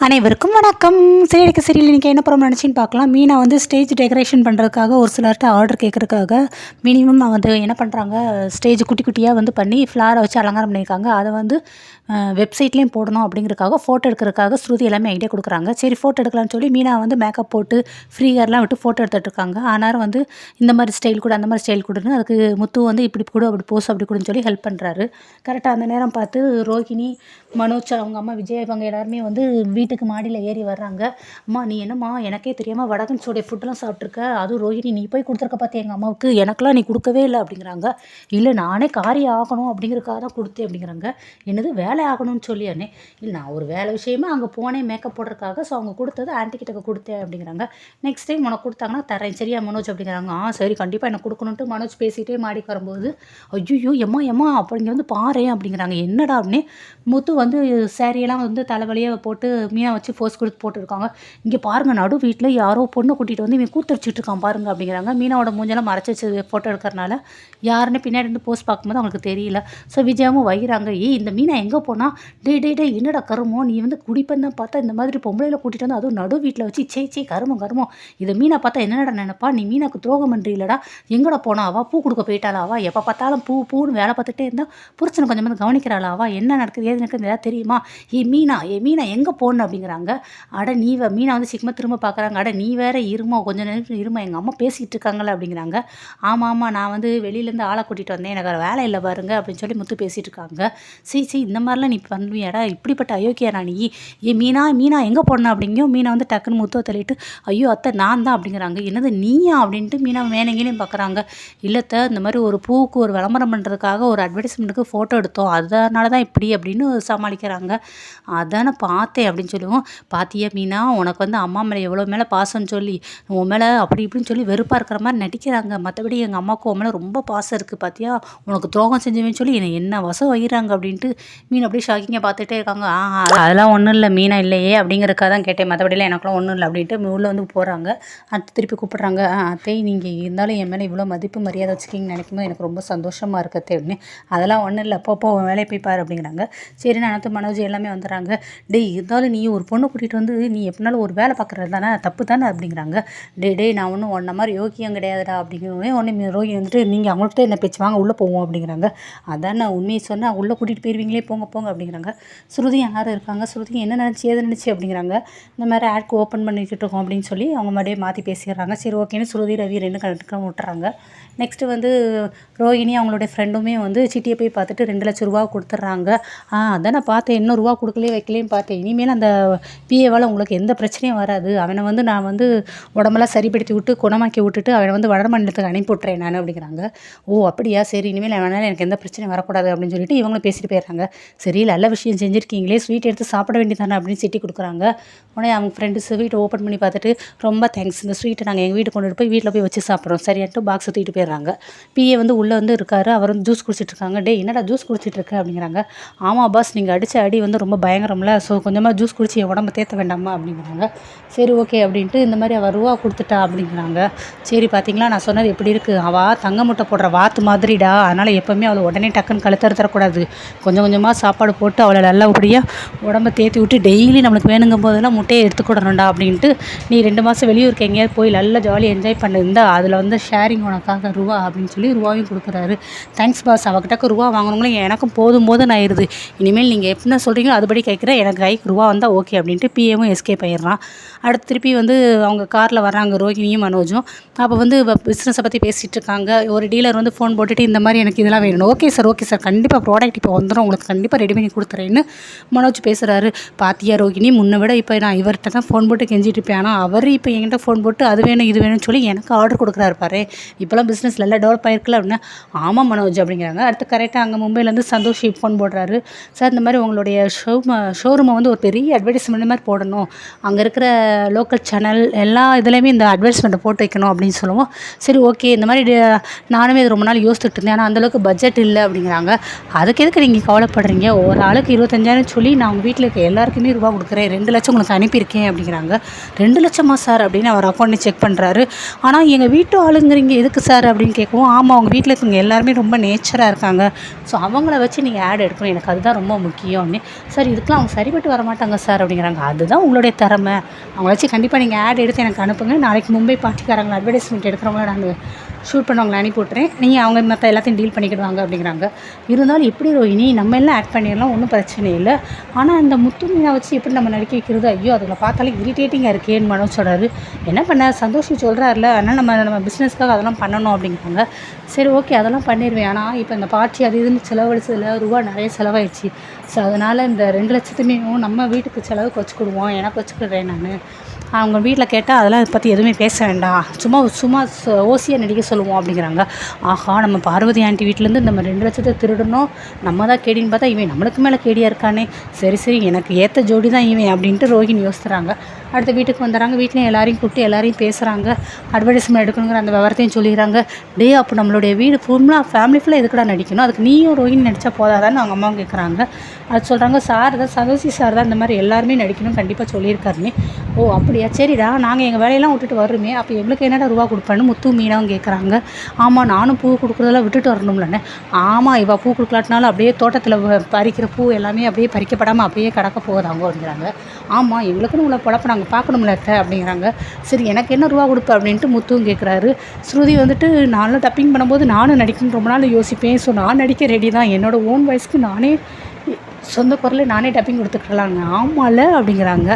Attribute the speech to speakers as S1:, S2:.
S1: அனைவருக்கும் வணக்கம். சேரிக்கு சரியில் இன்றைக்கி என்ன ப்ரோம் நினச்சின்னு பார்க்கலாம். மீனா வந்து ஸ்டேஜ் டெக்கரேஷன் பண்ணுறதுக்காக ஒரு சிலர்கிட்ட ஆர்டர் கேட்குறதுக்காக மினிமம் வந்து என்ன பண்ணுறாங்க, ஸ்டேஜ் குட்டி குட்டியாக வந்து பண்ணி ஃப்ளாரை வச்சு அலங்காரம் பண்ணியிருக்காங்க. அதை வந்து வெப்சைட்லேயும் போடணும் அப்படிங்கிறதுக்காக ஃபோட்டோ எடுக்கிறதுக்காக ஸ்ருதி எல்லாமே ஐடியா கொடுக்குறாங்க. சரி ஃபோட்டோ எடுக்கலாம்னு சொல்லி மீனா வந்து மேக்கப் போட்டு ஃப்ரீ ஹேர்லாம் விட்டு ஃபோட்டோ எடுத்துகிட்ருக்காங்க. ஆனாலும் வந்து இந்த மாதிரி ஸ்டைல் கூட அந்த மாதிரி ஸ்டைல் கொடுன்னு அதுக்கு முத்து வந்து இப்படி கூட அப்படி போஸ் அப்படி கூடன்னு சொல்லி ஹெல்ப் பண்ணுறாரு. கரெக்டாக அந்த நேரம் பார்த்து ரோஹிணி, மனோஜ், அவங்க அம்மா விஜய் இவங்க எல்லாருமே வந்து வீட்டுக்கு மாடியில் ஏறி வர்றாங்க. அம்மா நீ என்னம்மா எனக்கே தெரியாமல் வடகன் சோடைய ஃபுட்டெலாம் சாப்பிட்ருக்க, அதுவும் ரோஹிணி நீ போய் கொடுத்துருக்க பார்த்தியா எங்கள் அம்மாவுக்கு, எனக்கெல்லாம் நீ கொடுக்கவே இல்லை அப்படிங்கிறாங்க. இல்லை நானே காரியம் ஆகணும் அப்படிங்கிறக்காக தான் கொடுத்தேன் அப்படிங்கிறாங்க. என்னது வேலை ஆகணும்னு சொல்லியானே, இல்லை நான் ஒரு வேலை விஷயமா அங்கே போனேன் மேக்கப் போடுறதுக்காக, ஸோ அவங்க கொடுத்தது ஆன்டிகிட்ட கொடுத்தேன் அப்படிங்கிறாங்க. நெக்ஸ்ட் டைம் உனக்கு கொடுத்தாங்கன்னா தரேன் சரியா மனோஜ் அப்படிங்கிறாங்க. சரி கண்டிப்பாக எனக்கு கொடுக்கணுன்ட்டு மனோஜ் பேசிகிட்டே மாடிக்கு வரும்போது ஐயோ எம்மா அப்படிங்க வந்து பாரு அப்படிங்கிறாங்க. என்னடா அப்படின்னு முத்து வந்து சேரியெல்லாம் வந்து தலைவலியாக போட்டு மீனா வச்சு ஃபோர்ஸ் கொடுத்து போட்டுருக்காங்க. இங்கே பாருங்கள் நடு வீட்டில் யாரோ பொண்ணை கூட்டிகிட்டு வந்து இவன் கூத்தடிச்சிட்டு இருக்கான் பாருங்க அப்படிங்கிறாங்க. மீனாவோட மூஞ்செல்லாம் மறைச்சி வச்சு ஃபோட்டோ எடுக்கிறனால யாருன்னு பின்னாடி இருந்து போஸ்ட் பார்க்கும்போது அவங்களுக்கு தெரியல. ஸோ விஜயாவும் வைகிறாங்க. இந்த மீனா எங்கே போனால் டே என்னடா கருமோ, நீ வந்து குடிப்பேன் தான் பார்த்தா இந்த மாதிரி பொம்பளையில் கூட்டிகிட்டு வந்து அதுவும் நடு வீட்டில் வச்சு சே கருமம் இதை மீனா பார்த்தா என்னடா நினைப்பா, நீ மீனாக்கு துரோகம் பண்ணுறீங்களடா, எங்கடா போனா அவள் பூ கொடுக்க போயிட்டாளா, அவள் எப்போ பார்த்தாலும் பூன்னு வேலை பார்த்துட்டே இருந்தால் புருஷனை கொஞ்சம் வந்து கவனிக்கிறாளா, அவள் என்ன நடக்குது ஏது நடக்குது ஏதாவது தெரியுமா, மீனா எங்கே போகணும் அப்படிங்கிறாங்க. அட நீ மீனா வந்து சீக்கிரமாக திரும்ப பார்க்குறாங்க. அட நீ வேற இருமா கொஞ்சம் நேரம் இருமா, எங்கள் அம்மா பேசிகிட்டு இருக்காங்களே அப்படிங்கிறாங்க. ஆமாம் நான் வந்து வெளியிலேருந்து ஆளை கூட்டிகிட்டு வந்தேன், எனக்கு வேறு வேலை இல்லை பாருங்க அப்படின்னு சொல்லி முத்து பேசிகிட்டு இருக்காங்க. சீ இந்த மாதிரிலாம் நீ பண்ணுவியாடா, இப்படிப்பட்ட அயோக்கியாடா நீ, மீனா எங்கே போடணும் அப்படிங்கும். மீனா வந்து டக்குன்னு முத்துவை தள்ளிட்டு ஐயோ அத்தை நான் தான் அப்படிங்கிறாங்க. என்னது நீயா அப்படின்ட்டு மீனா மேனங்களையும் பார்க்குறாங்க. இல்லத்தை இந்த மாதிரி ஒரு பூவுக்கு ஒரு விளம்பரம் பண்ணுறதுக்காக ஒரு அட்வர்டைஸ்மெண்ட்டுக்கு ஃபோட்டோ எடுத்தோம், அதனால தான் இப்படி அப்படின்னு சமாளிக்கிறாங்க. அதானே பார்த்தேன் அப்படின்னு சொல்லுவோம். பாத்தியா மீனா உனக்கு வந்து அம்மா மேலே எவ்வளோ மேலே பாசம்னு சொல்லி உன் மேலே அப்படி இப்படின்னு சொல்லி வெறுப்பாக இருக்கிற மாதிரி நடிக்கிறாங்க. மற்றபடி எங்கள் அம்மாவுக்கு உன் மேலே ரொம்ப பாசம் இருக்குது பார்த்தியா, உனக்கு துரோகம் செஞ்சவேன்னு சொல்லி என்ன வசம் வைகிறாங்க அப்படின்ட்டு மீன் அப்படியே ஷாக்கிங்காக பார்த்துட்டே இருக்காங்க. அதெல்லாம் ஒன்றும் இல்லை மீனா இல்லையே அப்படிங்கிறக்காக தான் கேட்டேன், மற்றபடியில் எனக்குலாம் ஒன்றும் இல்லை அப்படின்ட்டு உள்ளே வந்து போகிறாங்க. அடுத்து திருப்பி கூப்பிட்றாங்க. அத்தை நீங்கள் இருந்தாலும் என் மேலே இவ்வளோ மதிப்பு மரியாதை வச்சுக்கிங்கன்னு நினைக்கும்போது எனக்கு ரொம்ப சந்தோஷமாக இருக்குது அப்படின்னு. அதெல்லாம் ஒன்றும் இல்லை அப்போ உன் வேலையை போய் பாரு அப்படிங்கிறாங்க. சரி நான் மனோஜ் எல்லாமே வந்துடுறாங்க. இருந்தாலும் நீ ஒரு பொண்ணை கூட்டிகிட்டு வந்து நீ எப்படினாலும் ஒரு வேலை பார்க்குறது தானே தப்பு தானே அப்படிங்கிறாங்க. நான் ஒன்றும் ஒன்றை மாதிரி யோக்கியம் கிடையாதுடா அப்படிங்கிறவங்க ஒன்று ரோகி வந்துட்டு நீங்கள் அவங்கள்ட்ட என்ன பேச்சு வாங்க உள்ளே போவோம் அப்படிங்கிறாங்க. அதான் நான் உண்மையை சொன்னால் உள்ளே கூட்டிகிட்டு போயிருவீங்களே போங்க அப்படிங்கிறாங்க. ஸ்ருதி யாரும் இருக்காங்க. ஸ்ருதி என்ன நினச்சி ஏது நினச்சி அப்படிங்கிறாங்க. இந்த மாதிரி ஆட்க்கு ஓப்பன் பண்ணிக்கிட்டு இருக்கோம் அப்படின்னு சொல்லி அவங்க மறுபடியும் மாற்றி பேசிடுறாங்க. சரி ஓகேன்னு ஸ்ருதி ரவி ரெண்டு கணக்கு விட்டுறாங்க. நெக்ஸ்ட்டு வந்து ரோஹிணி அவங்களுடைய ஃப்ரெண்டுமே வந்து சிட்டியை போய் பார்த்துட்டு 2 லட்சம் ரூபா கொடுத்துட்றாங்க. அதான் நான் பார்த்தேன், இன்னும் ரூபா கொடுக்கலையே வைக்கலையும் பார்த்தேன், இனிமேல் அந்த பிஏவால் உங்களுக்கு எந்த பிரச்சனையும் வராது, அவனை வந்து நான் வந்து உடம்பெல்லாம் சரிப்படுத்தி விட்டு குணமாக்கி விட்டுட்டு அவனை வந்து வட மாநிலத்துக்கு அனுப்பி விட்றேன் நான் அப்படிங்கிறாங்க. அப்படியா சரி இனிமேல் அவனால் எனக்கு எந்த பிரச்சனையும் வரக்கூடாது அப்படின்னு சொல்லிட்டு இவங்களும் பேசிட்டு போயிடுறாங்க. சரி நல்ல விஷயம் செஞ்சுருக்கீங்களே, ஸ்வீட் எடுத்து சாப்பிட வேண்டியதானே அப்படின்னு சிட்டி கொடுக்குறாங்க. உடனே அவங்க ஃப்ரெண்டு ஸ்வீட்டை ஓப்பன் பண்ணி பார்த்துட்டு ரொம்ப தேங்க்ஸ், இந்த ஸ்வீட்டை நாங்கள் எங்கள் வீட்டுக்கு கொண்டுட்டு போய் வீட்டில் போய் வச்சு சாப்பிட்றோம் சரியான்ட்டு பாக்ஸ் தூக்கிட்டு போயிடுறாங்க. பிஏ வந்து உள்ளே வந்து இருக்காரு. அவர் வந்து ஜூஸ் குடிச்சிட்டு இருக்காங்க. என்னடா ஜூஸ் குடிச்சிட்டு இருக்க அப்படிங்கிறாங்க. ஆமாம் பாஸ் நீங்கள் அடித்த அடி வந்து ரொம்ப பயங்கரம்ல, ஸோ கொஞ்சமாக ஜூஸ் குடிச்சு என் உடம்பு தேற்ற வேண்டாமா அப்படிங்கிறாங்க. சரி ஓகே அப்படின்ட்டு இந்த மாதிரி அவள் ரூபா கொடுத்துட்டா அப்படிங்கிறாங்க. சரி பார்த்தீங்களா நான் சொன்னது எப்படி இருக்குது, அவள் தங்க முட்டை போடுற வாத்து மாதிரிடா, அதனால் எப்போவுமே அவளை உடனே டக்குன்னு கழுத்தறுத்தரக்கூடாது, கொஞ்சம் கொஞ்சமாக சாப்பாடு போட்டு அவளை நல்லபடியாக உடம்பை தேற்றி விட்டு டெய்லி நம்மளுக்கு வேணுங்கும் போதெல்லாம் முட்டையை எடுத்துக்கூடணும்டா அப்படின்ட்டு நீ 2 மாதம் வெளியூருக்கு எங்கேயாவது போய் நல்லா ஜாலியாக என்ஜாய் பண்ணிருந்தா அதில் வந்து ஷேரிங் உனக்காக ரூபா அப்படின்னு சொல்லி ரூபாவையும் கொடுக்குறாரு. தேங்க்ஸ் பாஸ், அவகிட்ட ரூபா வாங்கணுங்களும் எனக்கும் போதும் ஆயிடுது, இனிமேல் நீங்கள் எப்படின்னா சொல்கிறீங்களோ அதுபடி கேட்குறேன், எனக்கு கைக்கு ரூபா வந்தால் ஓகே அப்படின்ட்டு பிஏவும் எஸ்கேப் ஆயிடுறான். அடுத்து திருப்பி வந்து அவங்க காரில் வர்றாங்க ரோஹிணியும் மனோஜும். அப்போ வந்து பிஸ்னஸை பற்றி பேசிகிட்டு இருக்காங்க. ஒரு டீலர் வந்து ஃபோன் போட்டுட்டு இந்த மாதிரி எனக்கு இதெல்லாம் வேணும். ஓகே சார் கண்டிப்பாக ப்ராடக்ட் இப்போ வந்துடும், உங்களுக்கு கண்டிப்பாக ரெடி பண்ணி கொடுத்துறேன்னு மனோஜ் பேசுகிறாரு. பாத்தியா ரோஹிணி முன்னை விட இப்போ நான் இவர்கிட்ட தான் ஃபோன் போட்டு கெஞ்சிட்டு இருப்பேன், ஆனால் அவர் இப்போ என்கிட்ட ஃபோன் போட்டு அது வேணும் இது வேணும்னு சொல்லி எனக்கு ஆர்டர் கொடுக்குறாரு பாரு, இப்போலாம் பிஸ்னஸ் நல்லா டெவலப் ஆயிருக்குல்ல அப்படின்னா. ஆமாம் மனோஜ் அப்படிங்கிறாங்க. அடுத்து கரெக்டாக அங்கே மும்பைலேருந்து சந்தோஷ் ஃபோன் போடுறாரு. சார் இந்த மாதிரி உங்களுடைய ஷோரூமை வந்து ஒரு பெரிய அட்வர்டைஸ்மெண்ட் மாதிரி போடணும், அங்கே இருக்கிற லோக்கல் சேனல் எல்லா இதுலேயுமே இந்த அட்வர்டைஸ்மெண்ட்டை போட்டு வைக்கணும் அப்படின்னு சொல்லுவோம். சரி ஓகே இந்த மாதிரி நானுமே இது ரொம்ப நாள் யோசிச்சுட்டு இருந்தேன், ஆனால் அந்தளவுக்கு பட்ஜெட் இல்லை அப்படிங்கிறாங்க. அதுக்கு எதுக்கு நீங்கள் கவலைப்படுறீங்க, ஒரு ஆளுக்கு 25,000 சொல்லி நான் உங்கள் வீட்டில் இருக்க எல்லாருக்குமே ரூபா கொடுக்குறேன், 2 லட்சம் உங்களுக்கு அனுப்பியிருக்கேன் அப்படிங்கிறாங்க. 2 லட்சமா சார் அப்படின்னு அவர் அக்கௌண்ட்டை செக் பண்ணுறாரு. ஆனால் எங்கள் வீட்டு ஆளுங்கிறீங்க எதுக்கு சார் அப்படின்னு கேட்கவும், ஆமாம் அவங்க வீட்டில் இருக்கவங்க எல்லாருமே ரொம்ப நேச்சராக இருக்காங்க, ஸோ அவங்கள வச்சு நீங்கள் ஆட் எடுக்கணும், எனக்கு அதுதான் ரொம்ப முக்கியம் அப்படின்னு. சார் இதுக்கெலாம் அவங்க சரிப்பட்டு வர மாட்டாங்க சார் சார் அப்படிங்கிறாங்க. அதுதான் உங்களுடைய திறமை. அவங்கள வச்சு கண்டிப்பாக நீங்கள் ஆட் எடுத்து எனக்கு அனுப்புங்க. நாளைக்கு மும்பை பார்ட்டிக்காரங்களை அட்வர்டைஸ்மெண்ட் எடுக்கிறவங்கள நான் ஷூட் பண்ணவங்களை அனுப்பி விட்றேன். நீங்கள் அவங்க மற்ற எல்லாத்தையும் டீல் பண்ணிக்கிடுவாங்க அப்படிங்கிறாங்க. இருந்தாலும் எப்படி ரோஹிணி நம்ம எல்லாம் ஆக்ட் பண்ணிடலாம், ஒன்றும் பிரச்சனை இல்லை. ஆனால் அந்த முத்து மீனா வச்சு எப்படி நம்ம நடிக்க வைக்கிறது? ஐயோ அதில் பார்த்தாலே இரிட்டேட்டிங்காக இருக்கேன்னு மனோஜ் சொல்கிறாரு. என்ன பண்ண சந்தோஷி சொல்கிறாருல, அதனால் நம்ம பிஸ்னஸ்க்காக அதெல்லாம் பண்ணணும் அப்படிங்கிறாங்க. சரி ஓகே அதெல்லாம் பண்ணிடுவேன். ஆனால் இப்போ இந்த பார்ட்டி அது இதுன்னு செலவழிச்சதில் ரூபா நிறைய செலவாயிடுச்சு. ஸோ அதனால் இந்த 2 லட்சத்துமே நம்ம வீட்டுக்கு செலவுக்கு வச்சுக்கிடுவோம். எனக்கு வச்சுக்கிடுறேன் நான். அவங்க வீட்டில் கேட்டால் அதெல்லாம் இதை பற்றி எதுவுமே பேச வேண்டாம், சும்மா ஓசியாக நடிக்க சொல்லுவோம் அப்படிங்கிறாங்க. ஆஹா நம்ம பார்வதி ஆண்டி வீட்டிலேருந்து நம்ம 2 லட்சத்தை திருடணும், நம்ம தான் கேடின்னு பார்த்தா இவன் நம்மளுக்கு மேலே கேடியாக இருக்கானே. சரி எனக்கு ஏற்ற ஜோடி தான் இவன் அப்படின்ட்டு ரோஹிணி யோசிக்கிறாங்க. அடுத்த வீட்டுக்கு வந்துடுறாங்க. வீட்லேயும் எல்லாரையும் கூப்பிட்டு எல்லாரையும் பேசுகிறாங்க. அட்வர்டைஸ்மெண்ட் எடுக்கணுங்கிற அந்த விவரத்தையும் சொல்லிடுறாங்க. அப்போ நம்மளுடைய வீடு ஃபேமிலி ஃபுல்லாக எதுக்குடா நடிக்கணும், அதுக்கு நீயும் ரோஹிணி நடித்தா போதாதான்னு அவங்க அம்மாவும் கேட்குறாங்க. அது சொல்கிறாங்க சார் தான் சந்தோஷி சார் தான் இந்த மாதிரி எல்லாருமே நடிக்கணும் கண்டிப்பாக சொல்லியிருக்காருன்னு. ஓ அப்படியா, சரிடா நாங்கள் எங்கள் வேலையெல்லாம் விட்டுட்டு வர்றோமே, அப்போ எங்களுக்கு என்னடா ரூபா கொடுப்பேன்னு முத்து மீனாவும் கேட்குறாங்க. ஆமாம் நானும் பூ கொடுக்குறதெல்லாம் விட்டுட்டு வரணும்லண்ணே. ஆமாம் இவள் பூ கொடுக்கலாட்டினாலும் அப்படியே தோட்டத்தில் பறிக்கிற பூ எல்லாமே அப்படியே பறிக்கப்படாமல் அப்படியே கடக்க போகுதாங்க அப்படிங்கிறாங்க. ஆமாம் எங்களுக்குன்னு உள்ள பொழப்ப நாங்கள் பார்க்கணும்ல அப்படிங்கிறாங்க. சரி எனக்கு என்ன ரூபா கொடுப்பேன் அப்படின்ட்டு முத்துவும் கேட்குறாரு. ஸ்ருதி வந்துட்டு நானும் டப்பிங் பண்ணும்போது நானும் நடிக்கணும்னு ரொம்ப நாள் யோசிப்பேன். ஸோ நான் நடிக்க ரெடி தான், என்னோடய ஓன் வாய்ஸ்க்கு நானே சொந்த குரலே நானே டப்பிங் கொடுத்துக்கலாங்க. ஆமாம்ல அப்படிங்கிறாங்க.